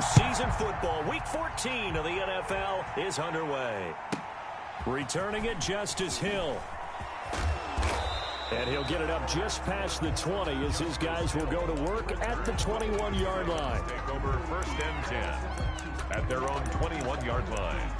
Season football, week 14 of the NFL is underway. Returning it, Justice Hill. And he'll get it up just past the 20 as his guys will go to work at the 21-yard line. Take over 1st and 10 at their own 21-yard line.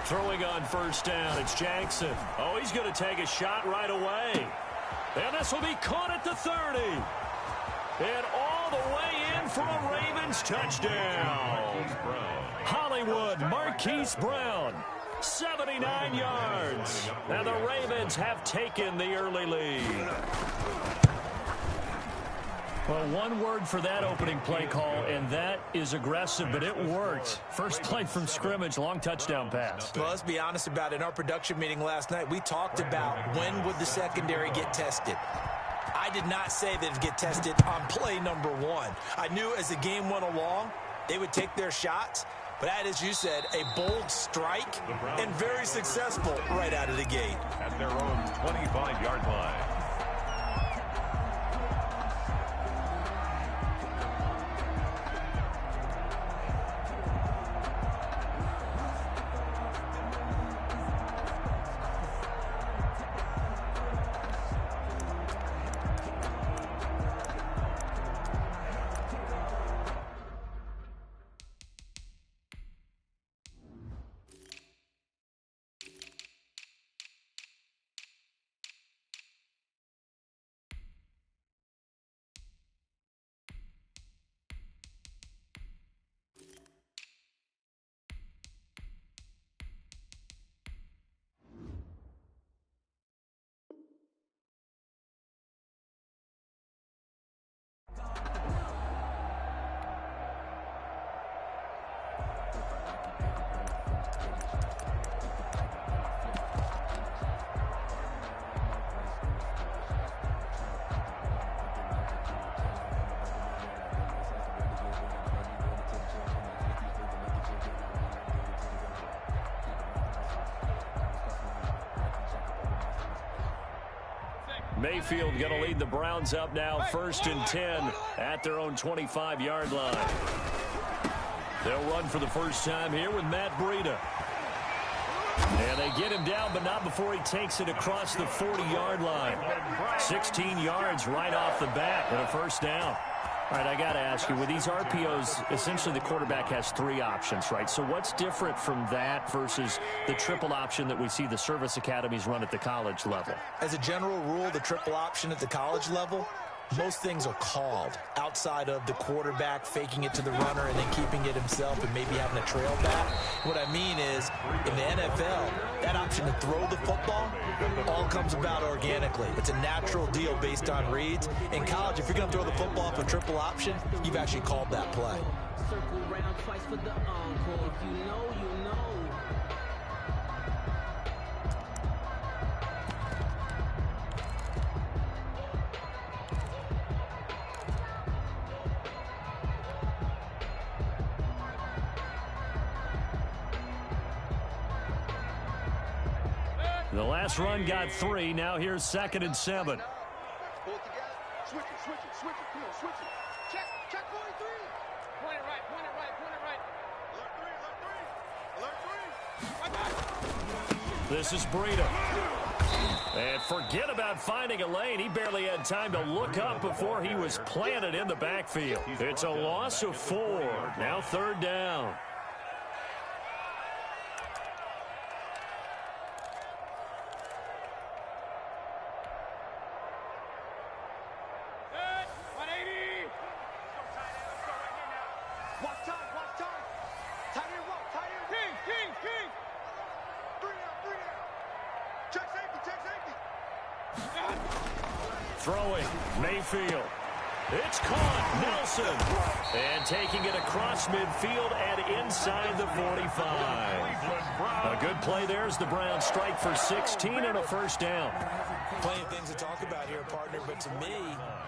Throwing on 1st down, it's Jackson. Oh, he's going to take a shot right away. And this will be caught at the 30. And all the way in for a Ravens touchdown. Hollywood Marquise Brown, 79 yards. And the Ravens have taken the early lead. Well, one word for that opening play call, and that is aggressive, but it worked. First play from scrimmage, long touchdown pass. Well, let's be honest about it. In our production meeting last night, we talked about when would the secondary get tested. I did not say that it'd get tested on play number 1. I knew as the game went along, they would take their shots. But that, as you said, a bold strike and very successful right out of the gate. At their own 25-yard line. Mayfield going to lead the Browns up now, 1st and 10 at their own 25-yard line. They'll run for the first time here with Matt Breida. And they get him down, but not before he takes it across the 40-yard line. 16 yards right off the bat and a 1st down. All right, I got to ask you, with these RPOs, essentially the quarterback has 3 options, right? So what's different from that versus the triple option that we see the service academies run at the college level? As a general rule, the triple option at the college level, most things are called outside of the quarterback faking it to the runner and then keeping it himself and maybe having a trail back. What I mean is, in the NFL, that option to throw the football all comes about organically. It's a natural deal based on reads. In college, if you're going to throw the football for triple option, you've actually called that play. Circle round twice for the encore. If you know, you know. The last run got 3. Now here's 2nd and 7. Pull it together. Switch it, switch it, switch it. Come on, switch it. Check 43. Point it right, point it right, point it right. Alert 3, alert 3. Alert 3. This is Breida. And forget about finding a lane. He barely had time to look up before he was planted in the backfield. It's a loss of 4. Now 3rd down. Throwing, Mayfield. It's caught, Nelson. And taking it across midfield and inside the 45. A good play there as the Browns strike for 16 and a first down. Plenty of things to talk about here, partner, but to me,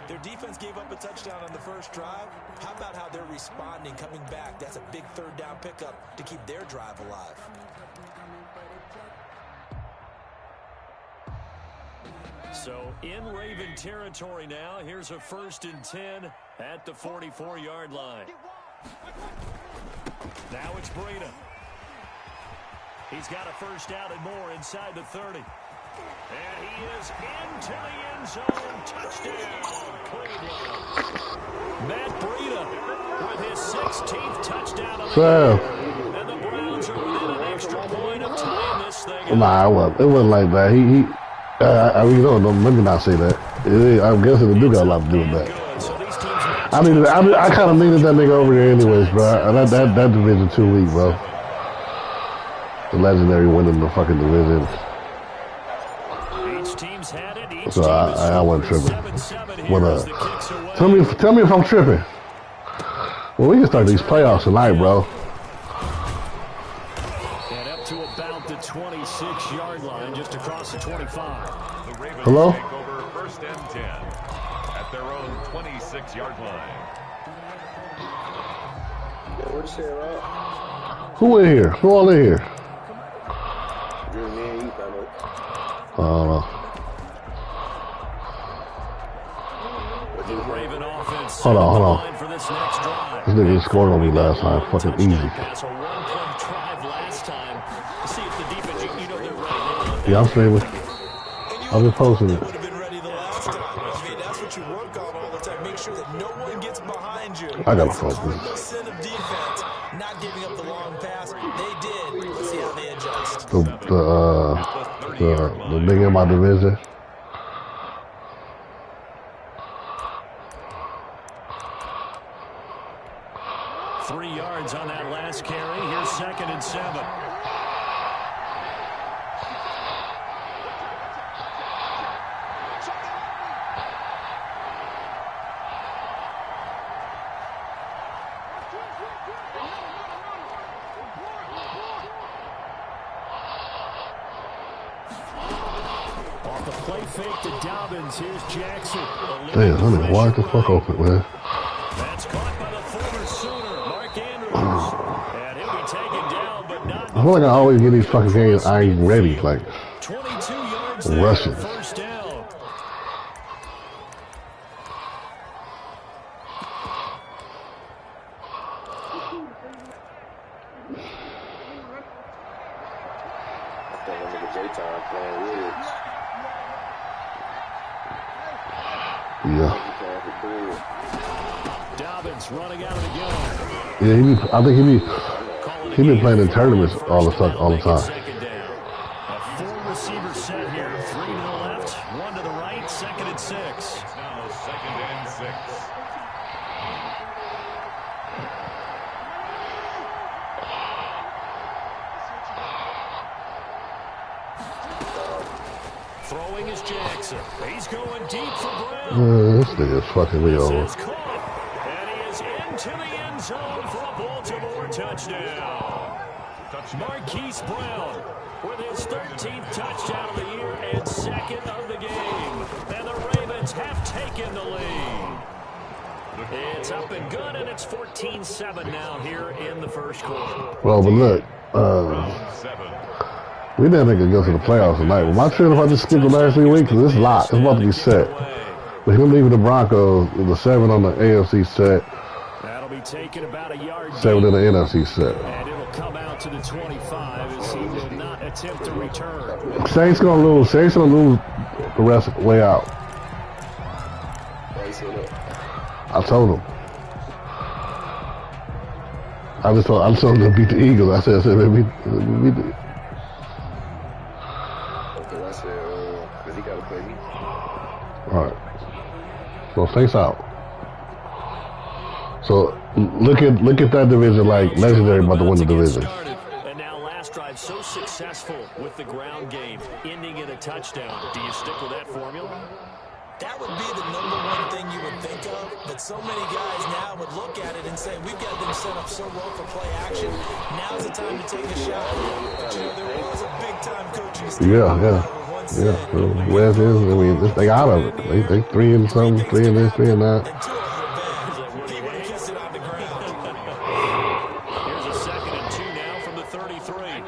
their defense gave up a touchdown on the first drive. How about how they're responding, coming back? That's a big third down pickup to keep their drive alive. So in Raven territory now, here's a 1st and 10 at the 44-yard line. Now it's Breida. He's got a first down and more inside the 30. And he is into the end zone. Touchdown, Cleveland. Matt Breida with his 16th touchdown of the year. And the Browns are within an extra point of tying this thing up. Nah, it wasn't like that. Let me not say that. I'm guessing it do got a lot to do with that. I kind of needed that nigga over there anyways, bro. That division too weak, bro. The legendary winning the fucking division. So I wasn't tripping. Tell me if I'm tripping. Well, we can start these playoffs tonight, bro. And up to about the 26-yard line, just across the 25. The Ravens Hello? take over 1st and 10 at their own 26-yard line. Who in here? Who all in here? I don't know. Hold on. This nigga just scored on me last time. Fucking easy. Yeah, I'm streaming. I'm just posting it. Would have been ready the last time. I mean, that's what you work on all the time. Make sure that no one gets behind you. I gotta focus. The sin of defense, not giving up the long pass. They did. Let's see how they adjust. The nigga in my division. On that last carry, here's 2nd and 7. Off the play fake to Dobbins, here's Jackson. Damn, honey, wide the fuck open, man. That's caught by the former Sooner, Mark Andrews. And he'll be taken down, but not. I feel like I always get these fucking games I ain't ready, like 22 yards there, Russian. first down. Yeah. Dobbins running out of the gun. Yeah, I think he been playing in tournaments all the time. Second down. A full receiver set here. 3 to the left, 1 to the right. 2nd and 6. It's now 2nd and 6. Throwing is Jackson. He's going deep for Brown. This nigga's fucking me over. Is caught, and he is into the end zone for a Baltimore touchdown. Marquise Brown with his 13th touchdown of the year and 2nd of the game. And the Ravens have taken the lead. It's up and good, and it's 14-7 now here in the first quarter. Well, but look, we didn't go to the playoffs tonight. Well, my trip, if I just skip the last 3 weeks, because it's locked. It's about to be set. But him leaving the Broncos with the 7 on the AFC set, That'll be taken about a yard 7 in the NFC set. and it'll come out to the 25 as he will not attempt to return. Saints gonna lose. Saints gonna lose the rest of the way out. I told him. I told him to beat the Eagles. I said, beat the. All right. So Saints out. So look at that division like legendary about to win the division. And now last drive so successful with the ground game, ending in a touchdown. Do you stick with that formula? That would be the #1 thing you would think of, but so many guys now would look at it and say, we've got them set up so well for play action. Now's the time to take a shot. But, you know, there was a big-time coaching staff. Yeah. Where's his? I mean, they out of it. They 3 and something, 3 and this, 3 and that. And 2 of them bad. He would have kissed it on the ground. Here's a 2nd and 2 now from the 33.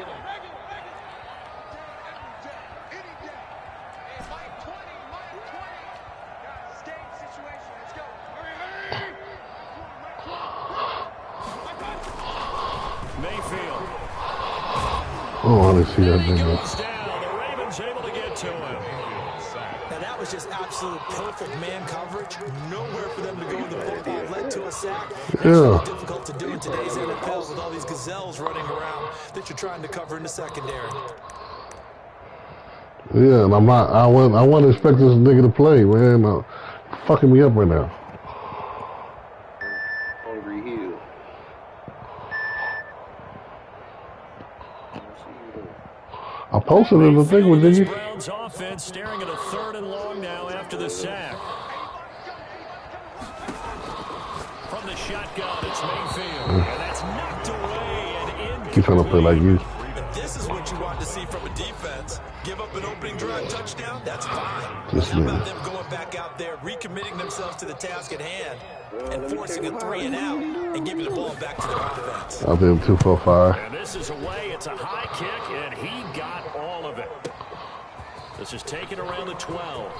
Mayfield. Oh, I didn't see that thing. Goes down. The Ravens able to get to him. Now, that was just absolute perfect man coverage. Nowhere for them to go in the football. Led to a sack. That's really difficult to do in today's NFL with all these gazelles running around that you're trying to cover in the secondary. Yeah, and I wasn't expecting this nigga to play, man. Fucking me up right now. I posted it in the thing with Diggy. Browns offense staring at a 3rd and long now after the sack. From the shotgun, it's Mayfield. And that's knocked away and in. He's trying to play like you. And this is what you want to see from a defense. Give up an opening drive touchdown, that's fine. Just How about them going back out there, recommitting themselves to the task at hand, and forcing a 3 and out, and giving the ball back to their offense. I'll do 2-4-5. And this is away. It's a high kick, and he got all of it. This is taken around the 12.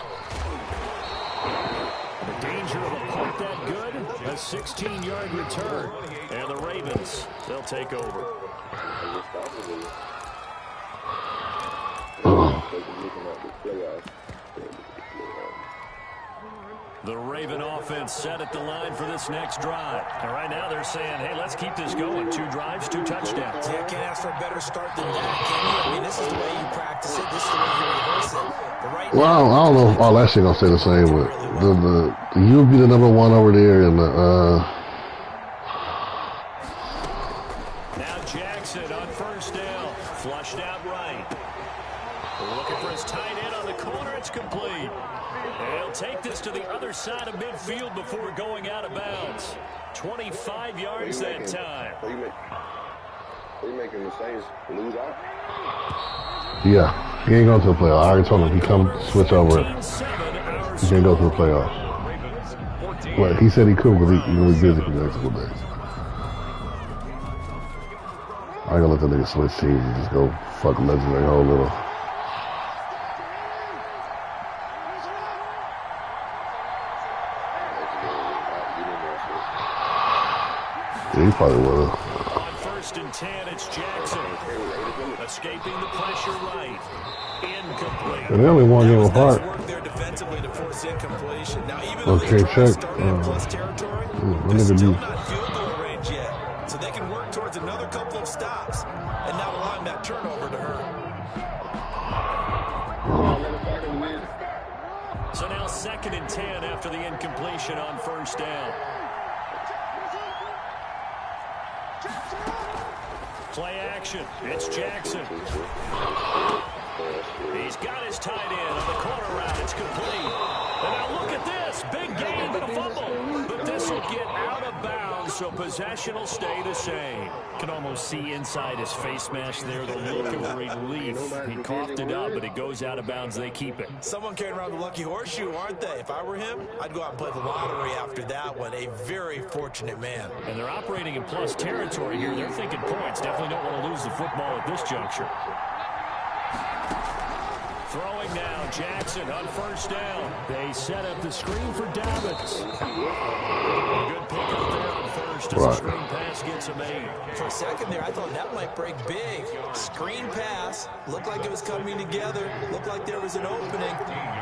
The danger of a punt that good, a 16-yard return. And the Ravens, they'll take over. The Raven offense set at the line for this next drive. And right now they're saying, hey, let's keep this going. 2 drives, 2 touchdowns. Yeah, can't ask for a better start than that, can you? I mean, this is the way you practice it. This is the way you rehearse it. But right now, Well, I don't know if all that shit gonna stay the same, but you'll be the #1 over there, and Now Jackson on 1st down. Flushed out right. Looking for his tight end on the corner. It's complete. And he'll take this to the other side of midfield before going out of bounds. 25 yards that time. Are you making mistakes lose out? yeah, he ain't going to the playoffs. I already told him he come switch over. He can't go to the playoffs. Well, he said he could because he's gonna be busy for the next couple days. I ain't gonna let the nigga switch teams and just go fuck legendary whole little. Yeah, he probably will. On 1st and 10, it's Jackson. Escaping the pressure right. Incomplete. And they only one game apart. work there defensively to force incompletion. Now, even Okay, though they try to check. start in plus territory, my they're nigga still do. not field goal range yet. So they can work towards another couple of stops and not allowing that turnover to hurt. So now 2nd and 10 after the incompletion on 1st down. Play action. It's Jackson. He's got his tight end on the corner route. It's complete. And now look at this. Big gain, but a fumble. But this will get out of bounds, so possession will stay the same. Can almost see inside his face mask there, the look of relief. He coughed it up, but it goes out of bounds. They keep it. Someone carrying around the lucky horseshoe, aren't they? If I were him, I'd go out and play the lottery after that one. A very fortunate man. And they're operating in plus territory here. They're thinking points. Definitely don't want to lose the football at this juncture. Throwing now, Jackson on 1st down. They set up the screen for Dobbins. Good pick up there on 1st as the screen pass gets a made. For a second there, I thought that might break big. Screen pass. Looked like it was coming together. Looked like there was an opening.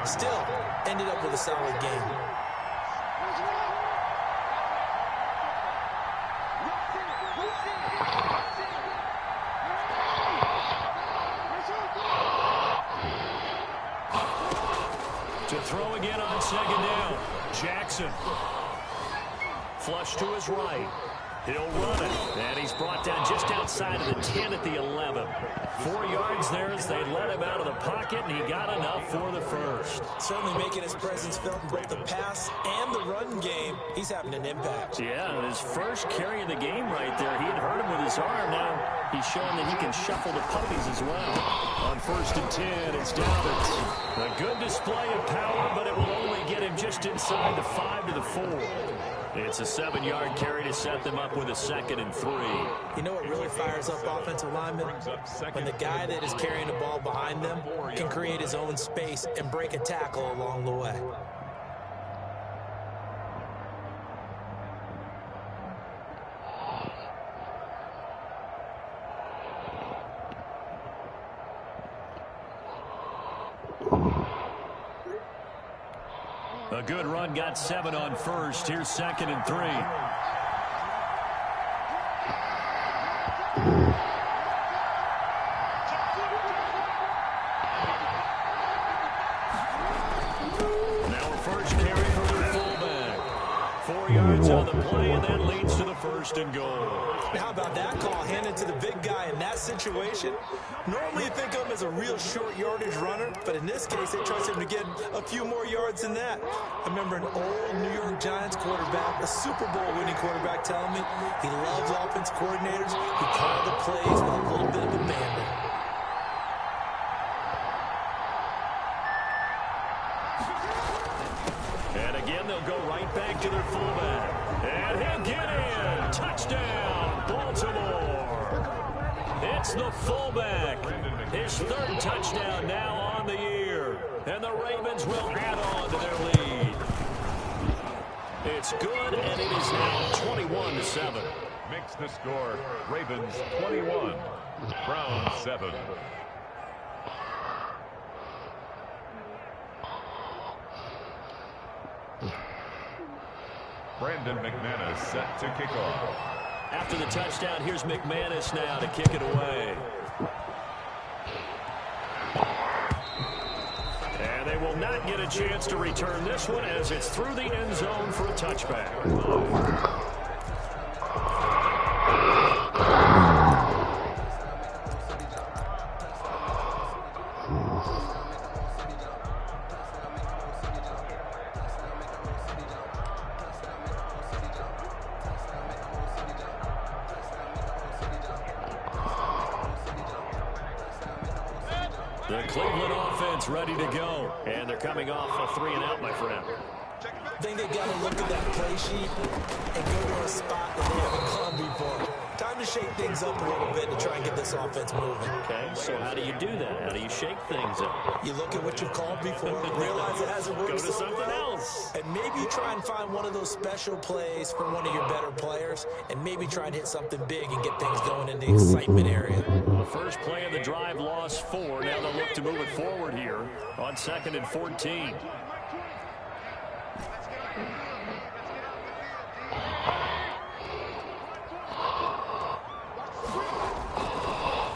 Still, ended up with a solid game. To throw again on 2nd down. Jackson. Flush to his right. He'll run it, and he's brought down just outside of the 10 at the 11. 4 yards there as they let him out of the pocket, and he got enough for the first. Certainly making his presence felt in both the pass and the run game. He's having an impact. Yeah, his first carry of the game right there. He had hurt him with his arm. Now he's showing that he can shuffle the puppies as well. On 1st and 10, it's Dalvin. A good display of power, but it will only get him just inside the 5 to the 4. It's a 7-yard carry to set them up with a 2nd and 3. You know what really fires up offensive linemen? When the guy that is carrying the ball behind them can create his own space and break a tackle along the way. A good run, got 7 on 1st. Here's 2nd and 3. Now a first carry for the fullback. 4 yards on the play, and that leads to the 1st and goal. How about that call handed to the big guy in that situation? Normally you think of him as a real short yardage runner, but in this case they trust him to get a few more yards than that. I remember an old New York Giants quarterback, a Super Bowl winning quarterback, telling me he loves offense coordinators who call the plays with a little bit of abandon. And again they'll go right back to their fullback. And he'll get in. Touchdown, Baltimore. It's the fullback. His 3rd touchdown now on the year. And the Ravens will add on to their lead. It's good, and it is now 21-7. Makes the score. Ravens 21, Browns 7. Brandon McManus set to kick off. After the touchdown, here's McManus now to kick it away. And they will not get a chance to return this one as it's through the end zone for a touchback. The Cleveland offense ready to go. And they're coming off a 3-and-out, my friend. I think they got to look at that play sheet and go to a spot that they haven't gone before. Time to shake things up a little bit to try and get this offense moving. Okay, so how do you do that? How do you shake things up? You look at what you've called before, realize it hasn't worked Go to so something well, else. and maybe try and find one of those special plays for one of your better players, and maybe try and hit something big and get things going in the excitement area. The first play of the drive lost 4. Now they'll look to move it forward here on 2nd and 14.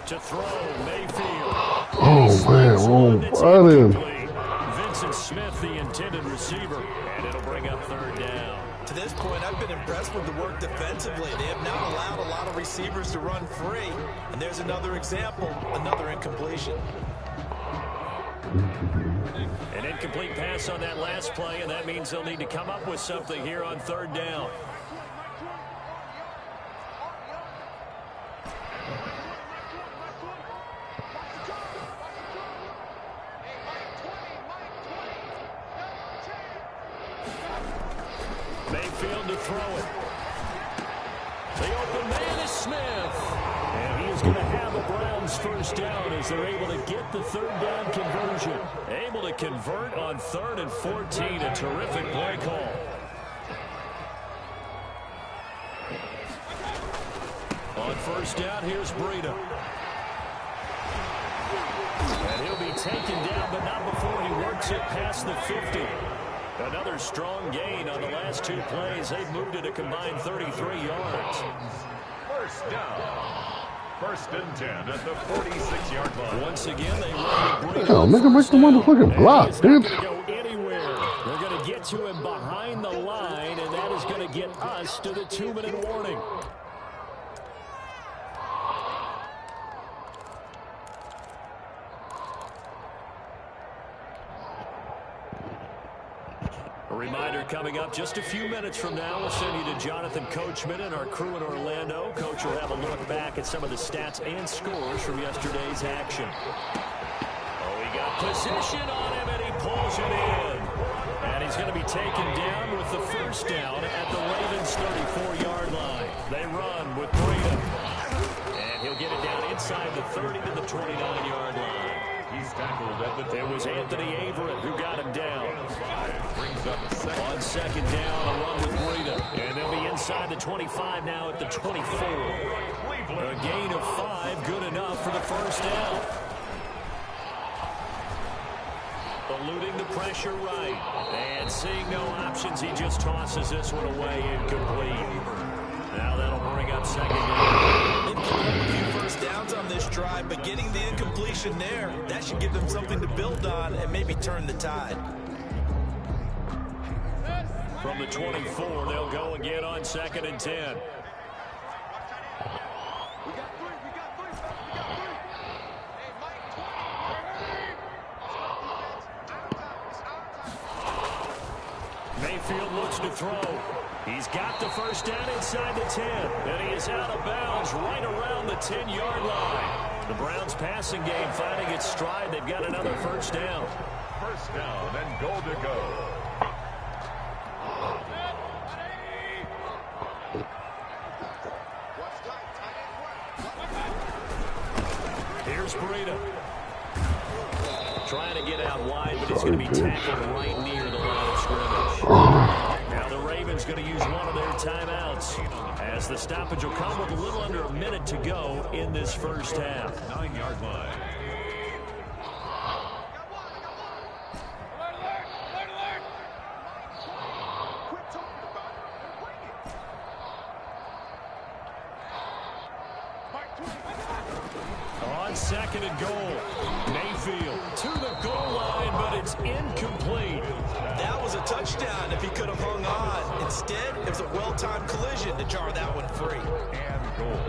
To throw, Mayfield. Oh, man. Oh, Vincent Smith, the intended receiver, and it'll bring up 3rd down. To this point, I've been impressed with the work defensively. They have not allowed a lot of receivers to run free. And there's another example, another incompletion. An incomplete pass on that last play, and that means they'll need to come up with something here on 3rd down. Mayfield to throw it. The open man is Smith. And he is going to have a Browns 1st down as they're able to get the 3rd down conversion. Able to convert on 3rd and 14. A terrific play call. On 1st down, here's Breida. And he'll be taken down, but not before he works it past the 50. Another strong gain on the last 2 plays. They've moved it a combined 33 yards. 1st down. 1st and 10 at the 46-yard line. Once again, they run Breida. Hell, nigga, make the motherfucking block, bitch. Go anywhere. They're going to get to him behind the line, and that is going to get us to the 2-minute warning. A reminder coming up just a few minutes from now. We'll send you to Jonathan Coachman and our crew in Orlando. Coach will have a look back at some of the stats and scores from yesterday's action. Oh, he got position on him, and he pulls it in. And he's going to be taken down with the first down at the Ravens' 34-yard line. They run with Breida. And he'll get it down inside the 30 to the 29-yard line. He's tackled at the... It was Anthony Averett who got him down. Brings up a second. On second down, a run with Breida. And they'll be inside the 25 now at the 24. A gain of 5, good enough for the first down. Eluding the pressure right. And seeing no options, he just tosses this one away incomplete. Now that'll bring up second down. A few first downs on this drive, but getting the incompletion there, that should give them something to build on and maybe turn the tide. From the 24, they'll go again on second and 10. Mayfield looks to throw. He's got the first down inside the 10. And he is out of bounds right around the 10-yard line. The Browns passing game finding its stride. They've got another first down. First down and goal to go. Here's Breida. Trying to get out wide, but it's going to be tackled right near the line of scrimmage. Now the Ravens going to use one of their timeouts as the stoppage will come with a little under a minute to go in this first half. 9-yard line. On second and goal, Mayfield to the goal line, but it's incomplete. That was a touchdown if he could have hung on. Instead, it was a well-timed collision to jar that one free. And goal.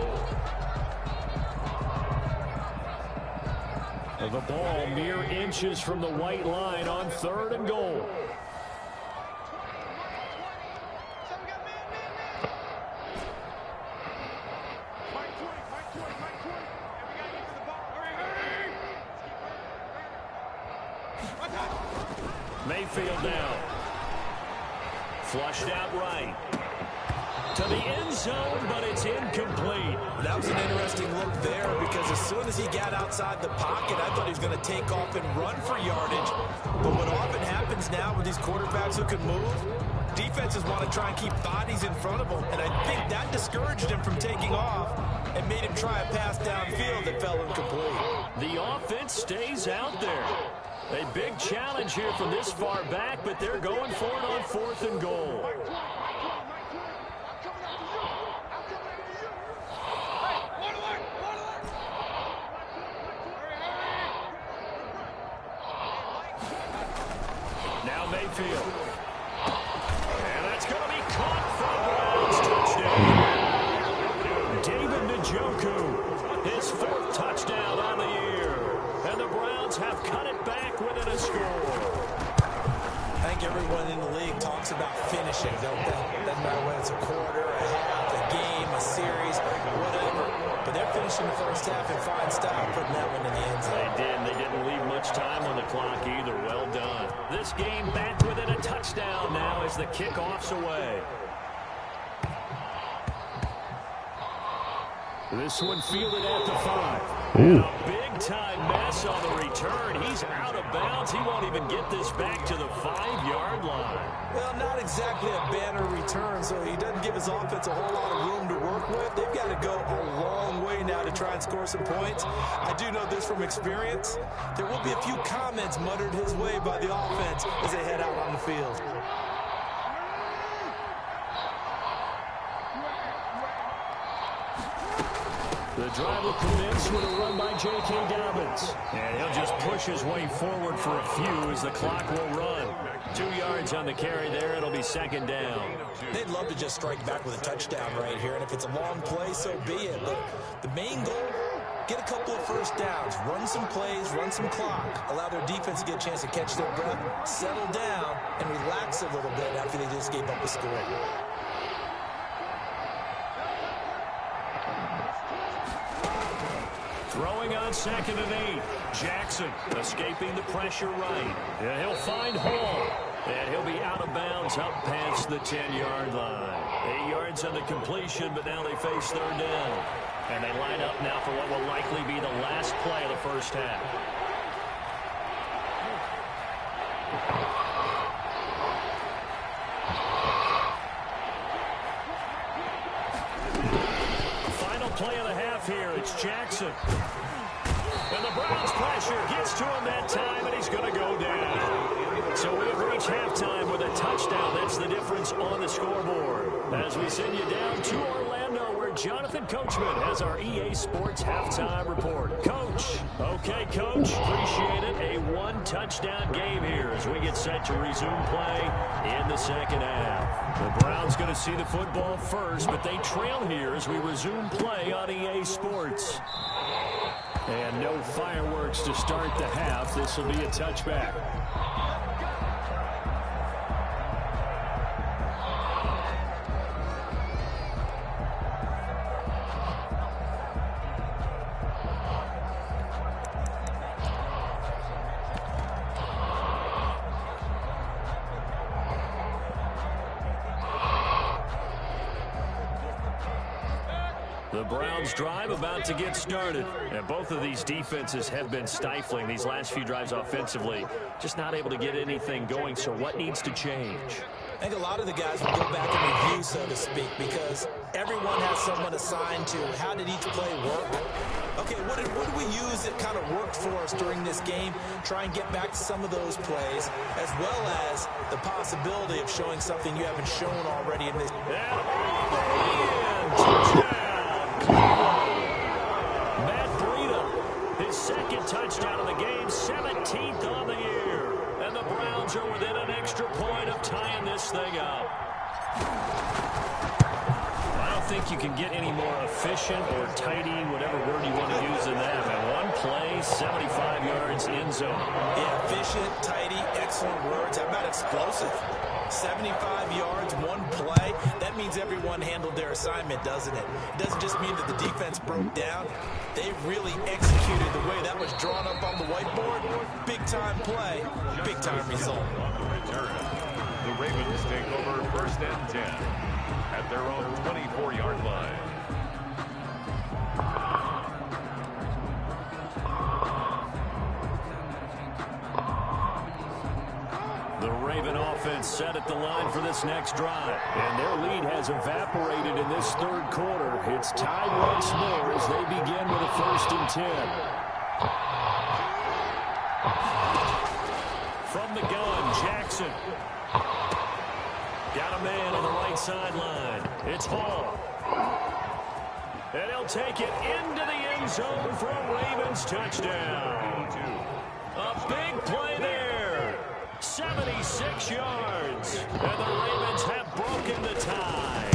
The ball mere inches from the white line on third and goal. Mayfield down. Flushed out right. To the end zone, but it's incomplete. That was an interesting look there because as soon as he got outside the pocket, I thought he was going to take off and run for yardage. But what often happens now with these quarterbacks who can move, defenses want to try and keep bodies in front of them. And I think that discouraged him from taking off and made him try a pass downfield that fell incomplete. The offense stays out there. A big challenge here from this far back, but they're going for it on fourth and goal. Now Mayfield. And that's going to be caught for a Browns touchdown. David Njoku, his 4th touchdown on the year. And the Browns have cut it back within a score. I think everyone in the league talks about finishing, don't they? Doesn't matter whether it's a quarter, a half, a game, a series, whatever. But they're finishing the first half in fine style, putting that one in the end zone. They did. They didn't leave much time on the clock either. Well done. This game back within a touchdown now as the kickoff's away. This one fielded at the 5. And a big-time mess on the return. He's out of bounds. He won't even get this back to the 5-yard line. Well, not exactly a banner return, so he doesn't give his offense a whole lot of room to work with. They've got to go a long way now to try and score some points. I do know this from experience. There will be a few comments muttered his way by the offense as they head out on the field. The drive will commence with a run by J.K. Dobbins. And he'll just push his way forward for a few as the clock will run. 2 yards on the carry there. It'll be second down. They'd love to just strike back with a touchdown right here, and if it's a long play, so be it. But the main goal, get a couple of first downs, run some plays, run some clock, allow their defense to get a chance to catch their breath, settle down, and relax a little bit after they just gave up a score. Throwing on 2nd and 8. Jackson escaping the pressure right. Yeah, he'll find Hall. And he'll be out of bounds up past the 10-yard line. 8 yards on the completion, but now they face 3rd down. And they line up now for what will likely be the last play of the first half. Final play of the half here. It's Jackson. And the Browns pressure gets to him that time, and he's going to go down. So we have reached halftime with a touchdown. That's the difference on the scoreboard. As we send you down to Orlando, where Jonathan Coachman has our EA Sports halftime report. Coach. Okay, Coach. Appreciate it. A one-touchdown game here as we get set to resume play in the second half. The Browns going to see the football first, but they trail here as we resume play on EA Sports. And no fireworks to start the half. This will be a touchback. The Browns drive about to get started. And both of these defenses have been stifling these last few drives offensively. Just not able to get anything going. So what needs to change? I think a lot of the guys will go back and review, so to speak, because everyone has someone assigned to how did each play work. Okay, what did we use that kind of worked for us during this game? Try and get back to some of those plays, as well as the possibility of showing something you haven't shown already in this. And all the way in. Touchdown. Matt Breida, his second touchdown of the game, 17th on the year. And the Browns are within an extra point of tying this thing up. I don't think you can get any more efficient or tidy, whatever word you want to use in that. Man, one play, 75 yards in zone. Yeah, efficient, tidy, excellent words. How about explosive? 75 yards, one play. That means everyone handled their assignment, doesn't it? It doesn't just mean that the defense broke down. They really executed the way that was drawn up on the whiteboard. Big-time play, big-time result. Return. The Ravens take over 1st and 10 at their own 24-yard line. The Raven offense set at the line for this next drive. And their lead has evaporated in this 3rd quarter. It's tied once more as they begin with a 1st and 10. From the gun, Jackson. Got a man on the right sideline. It's Hall. And he'll take it into the end zone for a Ravens touchdown. A big play there. 76 yards. And the Ravens have broken the tie.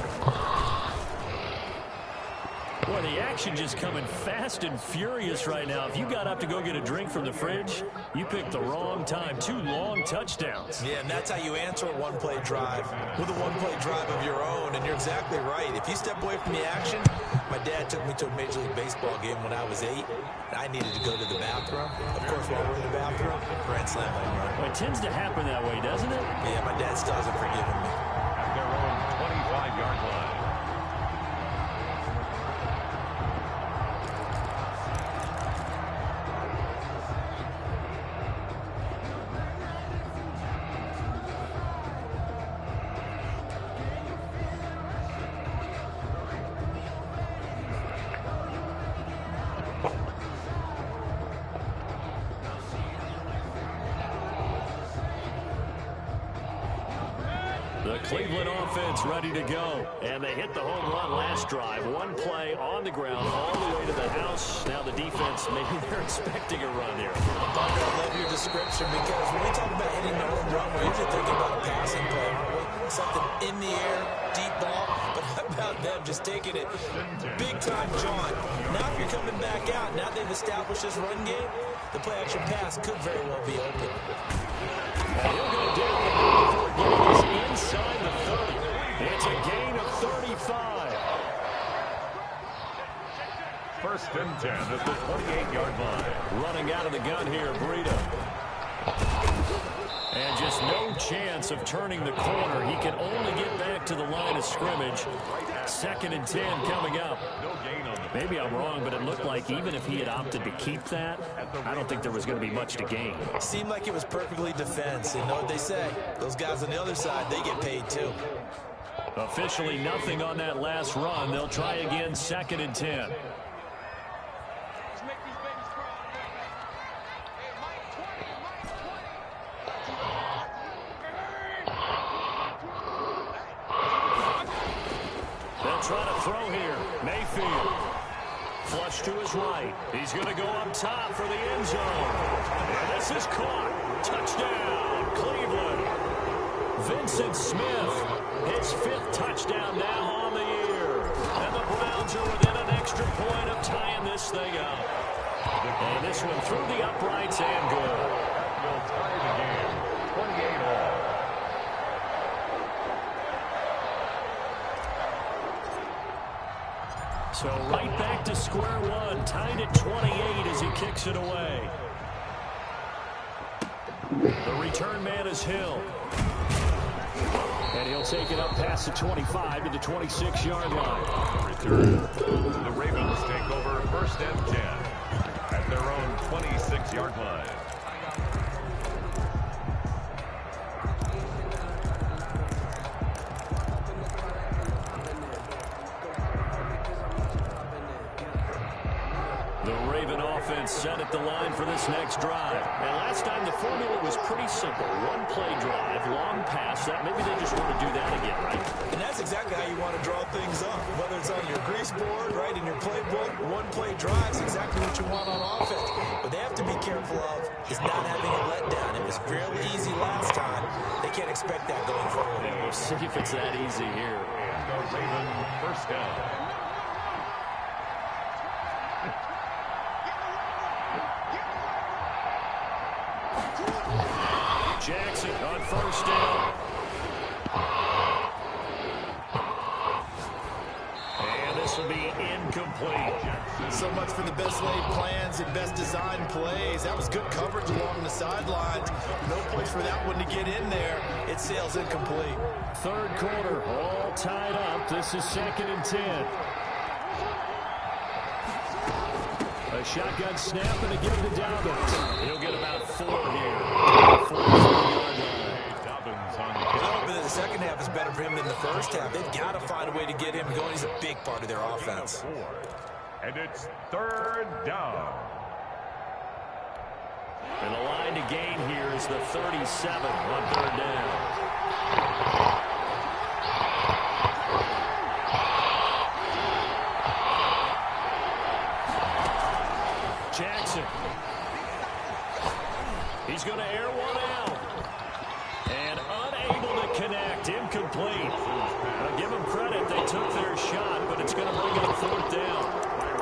Boy, the action just coming fast and furious right now. If you got up to go get a drink from the fridge, you picked the wrong time. 2 long touchdowns. Yeah, and that's how you answer a one-play drive, with a one-play drive of your own. And you're exactly right. If you step away from the action, my dad took me to a Major League Baseball game when I was 8. I needed to go to the bathroom. Of course, while we're in the bathroom, grand slam home run. Well, it tends to happen that way, doesn't it? Yeah, my dad still hasn't forgiven me. At their own 25-yard line. Cleveland offense ready to go. And they hit the home run last drive. One play on the ground all the way to the house. Now the defense, maybe they're expecting a run here. Parker, I love your description because when we talk about hitting the home run, we're usually thinking about a passing play, aren't we? Something in the air, deep ball. But how about them just taking it big-time jaunt? Now if you're coming back out, now they've established this run game, the play-action pass could very well be open. And he'll go down before getting this inside the 30. It's a gain of 35. First and 10 at the 28-yard line. Running out of the gun here, Breida. And just no chance of turning the corner. He can only get back to the line of scrimmage. Second and 10 coming up. Maybe I'm wrong, but it looked like even if he had opted to keep that, I don't think there was going to be much to gain. Seemed like it was perfectly defense. And know what they say? Those guys on the other side, they get paid too. Officially nothing on that last run. They'll try again, second and 10. They'll try to throw here. Mayfield. Flush to his right. He's going to go up top for the end zone. And this is caught. Touchdown, Cleveland. Vincent Smith, his 5th touchdown now on the year. And the Browns are within an extra point of tying this thing up. And this one through the uprights and good. Will tie the game, 28 all. So right back to square one, tied at 28 as he kicks it away. The return man is Hill. And he'll take it up past the 25 to the 26-yard line. Return. The Ravens take over first and 10 at their own 26-yard line. Set at the line for this next drive. And last time the formula was pretty simple. One play drive, long pass. That maybe they just want to do that again, right? And that's exactly how you want to draw things up. Whether it's on your grease board, right, in your playbook, one play drive is exactly what you want on offense. What they have to be careful of is not having a letdown. It was fairly easy last time. They can't expect that going forward. And we'll see if it's that easy here. And the Raven first down. Jackson on first down. And this will be incomplete. So much for the best laid plans and best designed plays. That was good coverage along the sidelines. No place for that one to get in there. It sails incomplete. Third quarter, all tied up. This is second and 10. A shotgun snap and a give to Dobbins. He'll get about 4 here. 4-yard line. Dobbins on But the second half is better for him than the first half. They've got to find a way to get him going. He's a big part of their offense. And it's third down. And the line to gain here is the 37 on third down. Jackson. He's going to air one out. And unable to connect. Incomplete. Now give them credit. They took their shot, but it's going to bring up fourth down.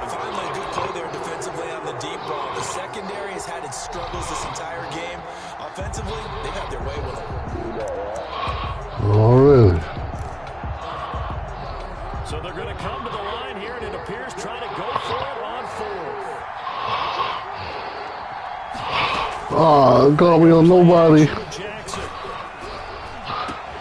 Finally, a good play there defensively on the deep ball. The secondary has had its struggles this entire game. Offensively, they've had their way with them. Oh, really? So they're going to come to the line here, and it appears trying to go for it on fourth. Oh, call me on nobody. Jackson.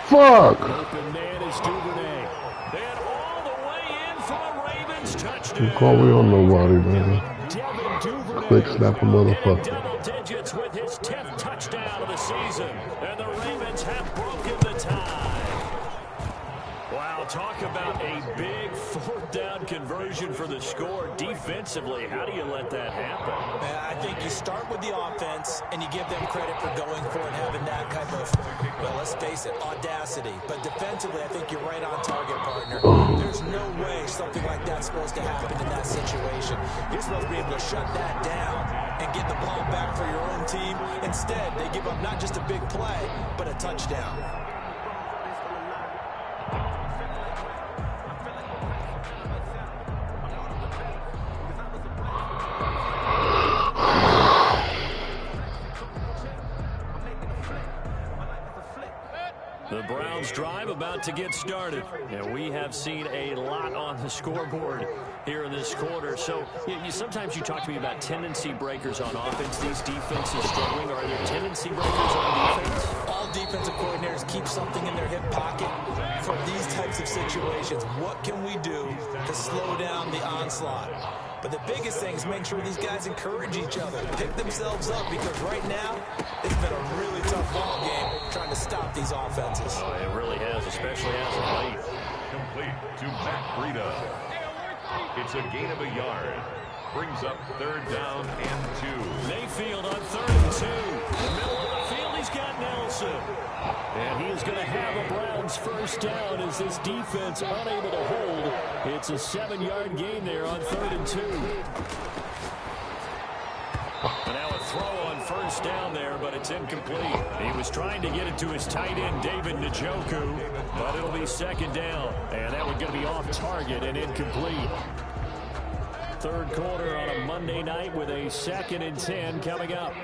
Fuck. Open man is Duvernay. And all the way in for a Ravens touchdown. Call me on nobody, man. Devin Duvernay. Quick snap a motherfucker. Double digits with his 10th touchdown of the season. And the Ravens have broken the tie. Wow, talk about a big fourth down conversion for the score. Defensively, how do you let that happen? I think you start with the offense, and you give them credit for going for it, having that type of, well, let's face it, audacity. But defensively, I think you're right on target, partner. There's no way something like that's supposed to happen in that situation. You're supposed to be able to shut that down and get the ball back for your own team. Instead, they give up not just a big play, but a touchdown. The Browns drive about to get started. And we have seen a lot on the scoreboard here in this quarter. So sometimes you talk to me about tendency breakers on offense. These defenses struggling. Are there tendency breakers on defense? All defensive coordinators keep something in their hip pocket for these types of situations. What can we do to slow down the onslaught? But the biggest thing is make sure these guys encourage each other, pick themselves up, because right now it's been a really tough ball game trying to stop these offenses. Oh, it really has, especially as of late. Complete to Matt Breida. It's a gain of a yard. Brings up 3rd down and 2. Mayfield on 3rd and 2. The middle of the field, he's got Nelson. And he is going to have a Browns first down as this defense unable to hold. It's a 7-yard gain there on 3rd and 2. And now a throw on first down there, but it's incomplete. He was trying to get it to his tight end, David Njoku, but it'll be 2nd down. And that one's going to be off target and incomplete. 3rd quarter on a Monday night with a 2nd and 10 coming up.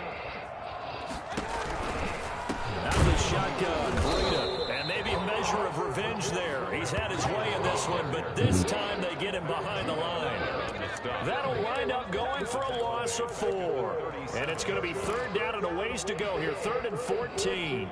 Out of the shotgun, Breida, and maybe a measure of revenge there. He's had his way in this one, but this time they get him behind the line. That'll wind up going for a loss of 4. And it's going to be 3rd down and a ways to go here, 3rd and 14.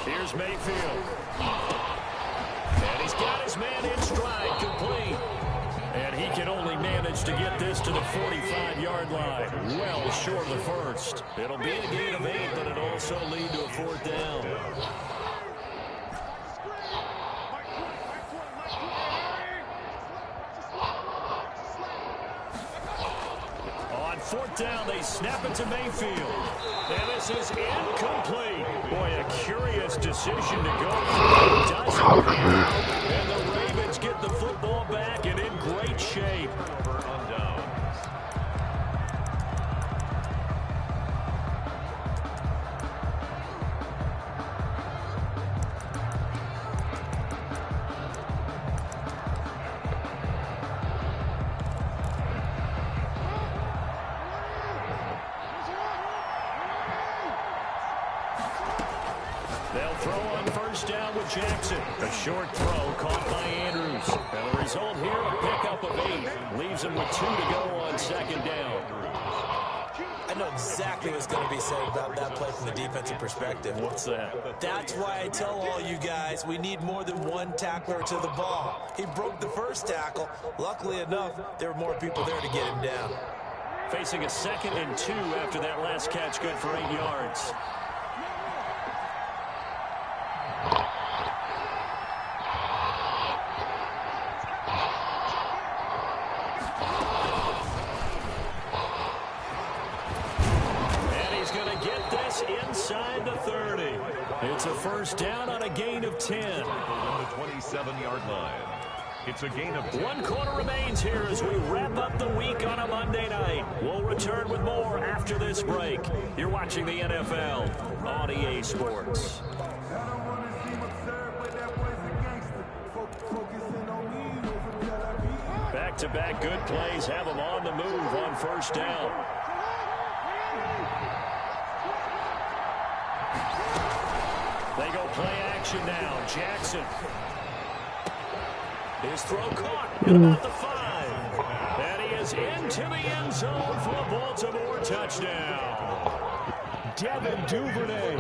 Here's Mayfield. And he's got his man in stride, complete. And he can only manage to get this to the 45-yard line. Well short of the first. It'll be a gain of 8, but it'll also lead to a 4th down. On 4th down, they snap it to Mayfield. And this is incomplete. Boy, a curious decision to go for. Doesn't. And the Ravens get the football back and in great shape. On downs. They'll throw on first down with Jackson. A short throw caught by Andrews. And the result here, a pickup of 8. Leaves him with 2 to go on 2nd down. I know exactly what's going to be said about that play from the defensive perspective. What's that? That's why I tell all you guys we need more than one tackler to the ball. He broke the first tackle. Luckily enough, there were more people there to get him down. Facing a 2nd and 2 after that last catch, good for 8 yards. Inside the 30. It's a first down on a gain of 10. On the 27-yard line. It's a gain of 10. 1 quarter remains here as we wrap up the week on a Monday night. We'll return with more after this break. You're watching the NFL on EA Sports. Back-to-back good plays have them on the move on first down. They go play action now. Jackson. His throw caught at about the 5. And he is into the end zone for a Baltimore touchdown. Devin Duvernay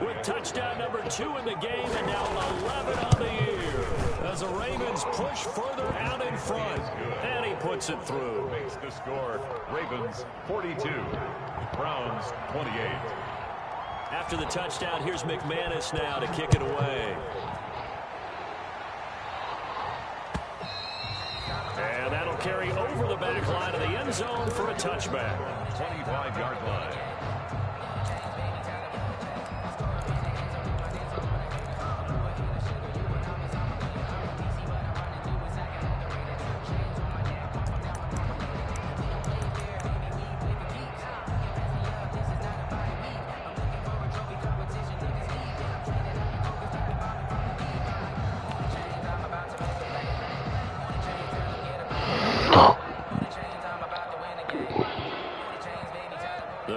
with touchdown number 2 in the game and now 11 on the year as the Ravens push further out in front. And he puts it through. Makes the score Ravens 42, Browns 28. After the touchdown, here's McManus now to kick it away. And that'll carry over the back line of the end zone for a touchback. 25-yard line.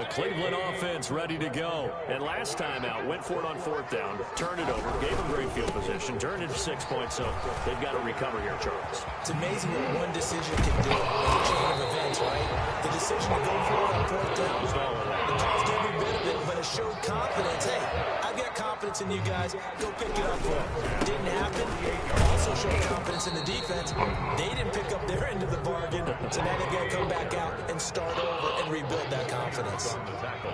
Cleveland offense ready to go. And last time out, went for it on 4th down, turned it over, gave them great field position, turned it to 6 points, so they've got to recover here, Charles. It's amazing what one decision can do in a chain of events, right? The decision to go for it on 4th down, it caused every bit of it, but it showed confidence. Hey, I've got confidence in you guys. Go pick it up for it. Didn't happen. Also showed confidence in the defense. They didn't pick up their end of the bargain, so now they've got to come back out and start over and rebuild that confidence. On the tackle.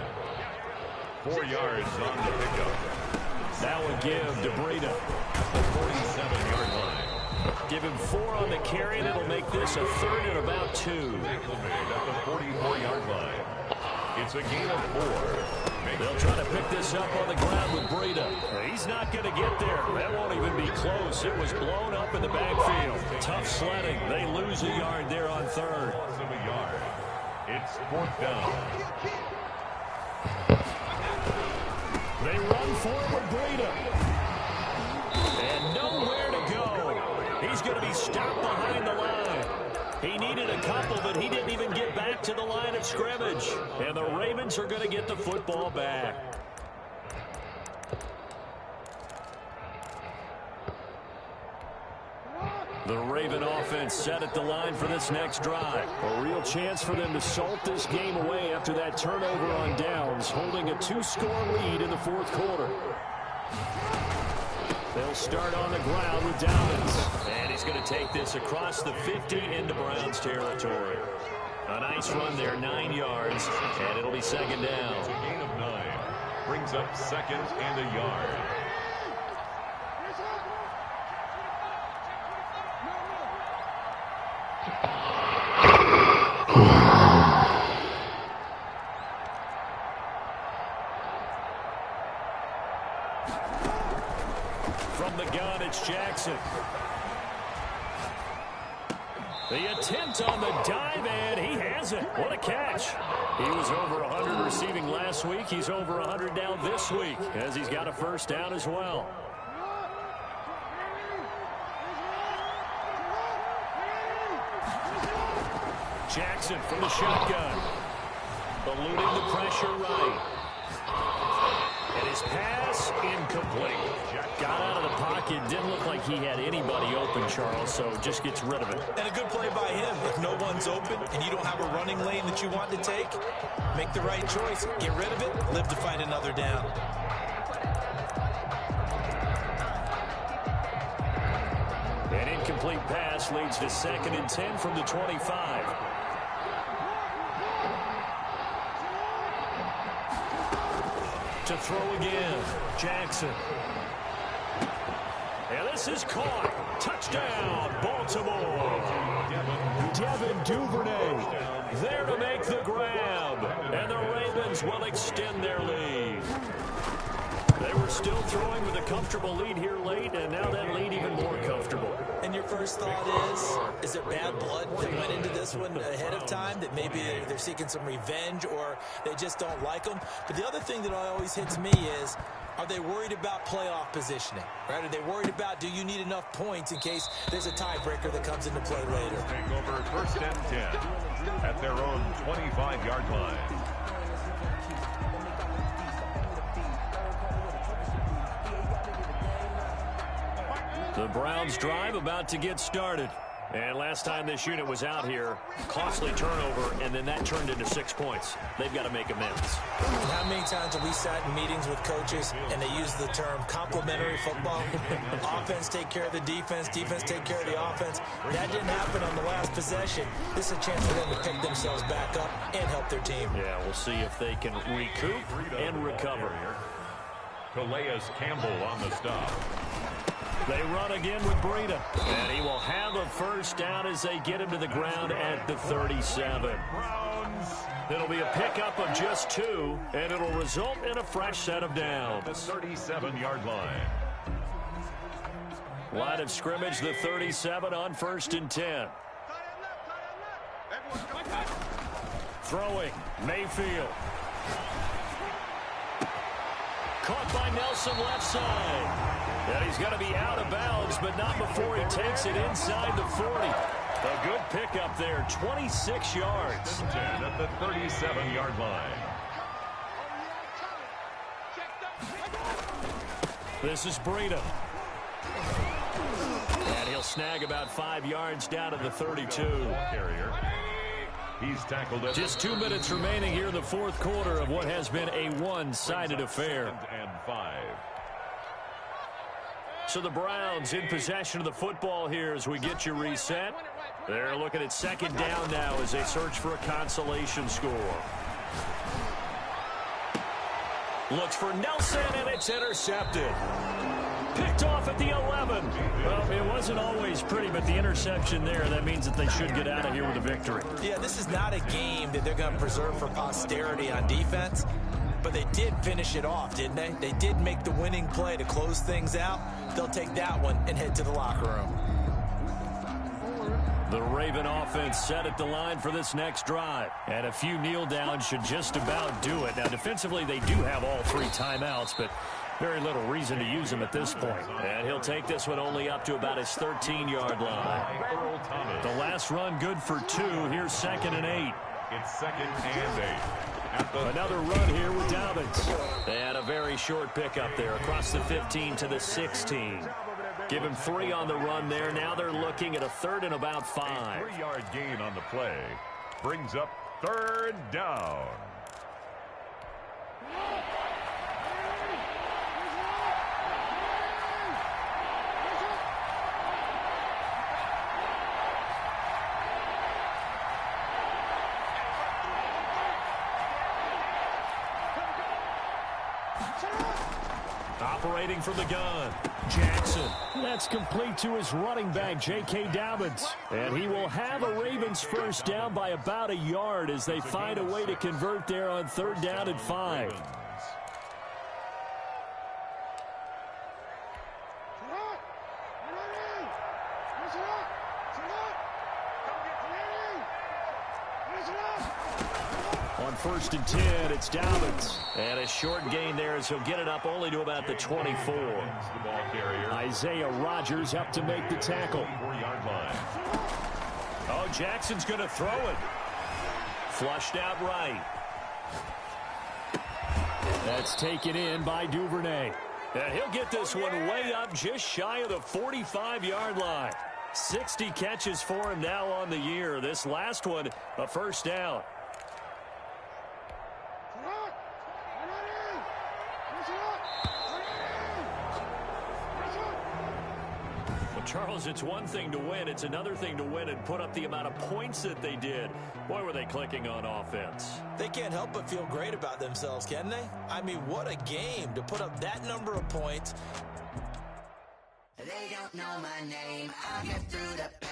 4 yards on the pickup. That would give DeBreda The 47-yard line. give him 4 on the carry, and it'll make this a 3rd and about 2. Tackle made at the 44-yard line. It's a gain of 4. They'll try to pick this up on the ground with Breida. He's not going to get there. That won't even be close. It was blown up in the backfield. Tough sledding. They lose a yard there on 3rd. Loss of a yard. It's 4th down. They run for it with Breida. And nowhere to go. He's going to be stopped behind the line. He needed a couple, but he didn't even get back to the line of scrimmage. And the Ravens are going to get the football back. The Raven offense set at the line for this next drive. A real chance for them to salt this game away after that turnover on downs, holding a 2-score lead in the 4th quarter. They'll start on the ground with Dobbins. And he's going to take this across the 50 into Browns territory. A nice run there, 9 yards, and it'll be 2nd down. It's a gain of 9. Brings up 2nd and a yard. From the gun, it's Jackson. The attempt on the dive, and he has it. What a catch. He was over 100 receiving last week. He's over 100 now this week, as he's got a 1st down as well. Jackson from the shotgun. Eluding the pressure right. And his pass incomplete. Got out of the pocket. Didn't look like he had anybody open, Charles, so just gets rid of it. And a good play by him. If no one's open and you don't have a running lane that you want to take, make the right choice. Get rid of it. Live to fight another down. An incomplete pass leads to 2nd and 10 from the 25. To throw again, Jackson. And this is caught. Touchdown, Baltimore. Devin Duvernay there to make the grab. And the Ravens will extend their lead. They were still throwing with a comfortable lead here late, and now that lead even more comfortable. And your first thought is there bad blood that went into this one ahead of time, that maybe they're seeking some revenge or they just don't like them? But the other thing that always hits me is, are they worried about playoff positioning? Right? Are they worried about, do you need enough points in case there's a tiebreaker that comes into play later? Take over 1st and 10 at their own 25-yard line. The Browns drive about to get started. And last time this unit was out here, costly turnover, and then that turned into 6 points. They've got to make amends. How many times have we sat in meetings with coaches and they use the term complementary football? Offense take care of the defense, defense take care of the offense. That didn't happen on the last possession. This is a chance for them to pick themselves back up and help their team. Yeah, we'll see if they can recoup and recover. Calais Campbell on the stop. They run again with Breida. And he will have a first down as they get him to the ground at the 37. It'll be a pickup of just 2, and it'll result in a fresh set of downs. The 37-yard line. Line of scrimmage, the 37 on 1st and 10. Throwing, Mayfield. Caught by Nelson left side. And he's going to be out of bounds, but not before he takes it inside the 40. A good pickup there, 26 yards. 10 at the 37-yard line. This is Breida. And he'll snag about 5 yards down to the 32. Carrier. He's tackled at just 2 minutes remaining here in the fourth quarter of what has been a one-sided affair. And 5. So the Browns in possession of the football here as we get you reset. They're looking at 2nd down now as they search for a consolation score. Looks for Nelson, and it's intercepted. Picked off at the 11. Well, it wasn't always pretty, but the interception there, that means that they should get out of here with a victory. Yeah, this is not a game that they're going to preserve for posterity on defense, but they did finish it off, didn't they? They did make the winning play to close things out. They'll take that one and head to the locker room. The Raven offense set at the line for this next drive. And a few kneel downs should just about do it. Now, defensively, they do have all 3 timeouts, but very little reason to use them at this point. And he'll take this one only up to about his 13-yard line. The last run good for 2. Here's 2nd and 8. It's 2nd and 8. Another run here with Dobbins. And a very short pickup there across the 15 to the 16. Give him 3 on the run there. Now they're looking at a 3rd and about 5. A 3-yard gain on the play. Brings up 3rd down. Operating from the gun, Jackson. That's complete to his running back, J.K. Dobbins. And he will have a Ravens first down by about a yard as they find a way to convert there on 3rd down and 5. On 1st and 10, it's Dobbins. And a short gain there as he'll get it up only to about the 24. Isaiah Rodgers up to make the tackle. Oh, Jackson's going to throw it. Flushed out right. That's taken in by Duvernay. And he'll get this one way up just shy of the 45-yard line. 60 catches for him now on the year. This last one, a first down. Charles, it's one thing to win. It's another thing to win and put up the amount of points that they did. Boy, were they clicking on offense. They can't help but feel great about themselves, can they? I mean, what a game to put up that number of points. They don't know my name. I'll get through the pain.